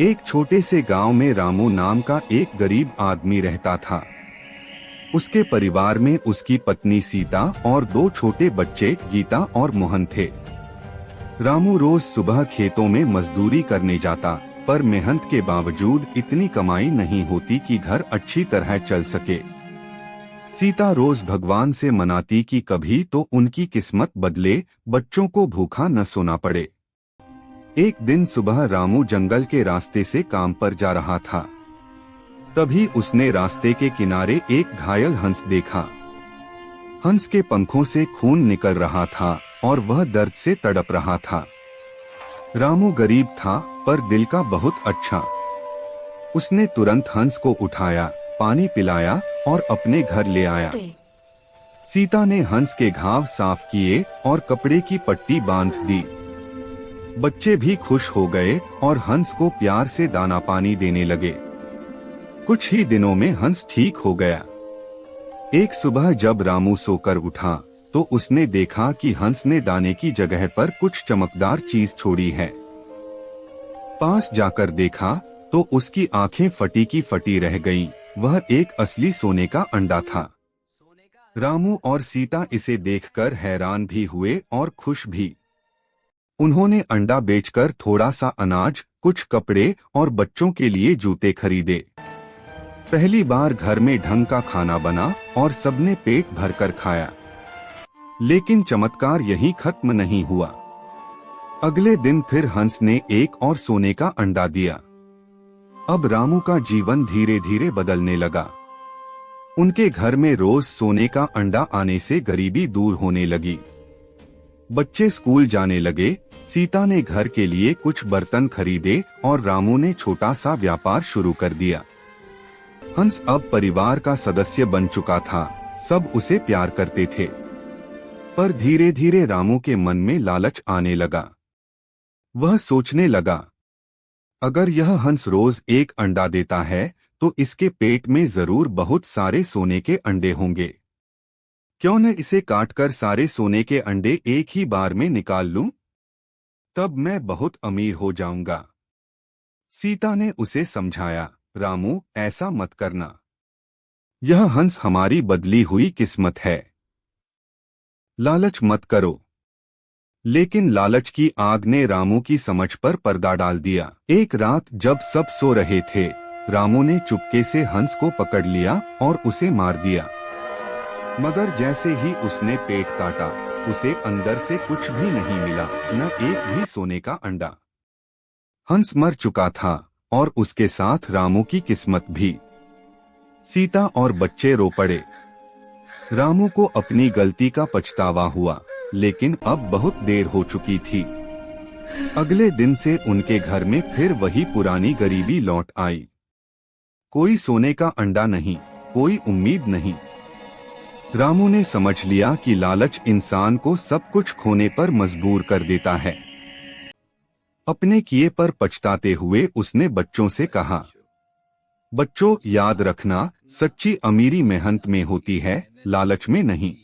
एक छोटे से गांव में रामू नाम का एक गरीब आदमी रहता था। उसके परिवार में उसकी पत्नी सीता और दो छोटे बच्चे गीता और मोहन थे। रामू रोज सुबह खेतों में मजदूरी करने जाता, पर मेहनत के बावजूद इतनी कमाई नहीं होती कि घर अच्छी तरह चल सके। सीता रोज भगवान से मनाती कि कभी तो उनकी किस्मत बदले, बच्चों को भूखा न सोना पड़े। एक दिन सुबह रामू जंगल के रास्ते से काम पर जा रहा था। तभी उसने रास्ते के किनारे एक घायल हंस देखा। हंस के पंखों से खून निकल रहा था और वह दर्द से तड़प रहा था। रामू गरीब था पर दिल का बहुत अच्छा। उसने तुरंत हंस को उठाया, पानी पिलाया और अपने घर ले आया। सीता ने हंस के घाव साफ किए और कपड़े की पट्टी बांध दी। बच्चे भी खुश हो गए और हंस को प्यार से दाना पानी देने लगे। कुछ ही दिनों में हंस ठीक हो गया। एक सुबह जब रामू सोकर उठा तो उसने देखा कि हंस ने दाने की जगह पर कुछ चमकदार चीज छोड़ी है। पास जाकर देखा तो उसकी आंखें फटी की फटी रह गईं। वह एक असली सोने का अंडा था। रामू और सीता इसे देखकर हैरान भी हुए और खुश भी। उन्होंने अंडा बेचकर थोड़ा सा अनाज, कुछ कपड़े और बच्चों के लिए जूते खरीदे। पहली बार घर में ढंग का खाना बना और सबने पेट भरकर खाया। लेकिन चमत्कार यहीं खत्म नहीं हुआ। अगले दिन फिर हंस ने एक और सोने का अंडा दिया। अब रामू का जीवन धीरे धीरे बदलने लगा। उनके घर में रोज सोने का अंडा आने से गरीबी दूर होने लगी। बच्चे स्कूल जाने लगे। सीता ने घर के लिए कुछ बर्तन खरीदे और रामू ने छोटा सा व्यापार शुरू कर दिया। हंस अब परिवार का सदस्य बन चुका था। सब उसे प्यार करते थे। पर धीरे धीरे रामू के मन में लालच आने लगा। वह सोचने लगा, अगर यह हंस रोज एक अंडा देता है तो इसके पेट में जरूर बहुत सारे सोने के अंडे होंगे। क्यों न इसे काटकर सारे सोने के अंडे एक ही बार में निकाल लूं? तब मैं बहुत अमीर हो जाऊंगा। सीता ने उसे समझाया, रामू ऐसा मत करना। यह हंस हमारी बदली हुई किस्मत है। लालच मत करो। लेकिन लालच की आग ने रामू की समझ पर पर्दा डाल दिया। एक रात जब सब सो रहे थे, रामू ने चुपके से हंस को पकड़ लिया और उसे मार दिया। मगर जैसे ही उसने पेट काटा, उसे अंदर से कुछ भी नहीं मिला, न एक भी सोने का अंडा। हंस मर चुका था और उसके साथ रामू की किस्मत भी। सीता और बच्चे रो पड़े। रामू को अपनी गलती का पछतावा हुआ, लेकिन अब बहुत देर हो चुकी थी। अगले दिन से उनके घर में फिर वही पुरानी गरीबी लौट आई। कोई सोने का अंडा नहीं, कोई उम्मीद नहीं। रामू ने समझ लिया कि लालच इंसान को सब कुछ खोने पर मजबूर कर देता है। अपने किए पर पछताते हुए उसने बच्चों से कहा, बच्चों याद रखना, सच्ची अमीरी मेहनत में होती है, लालच में नहीं।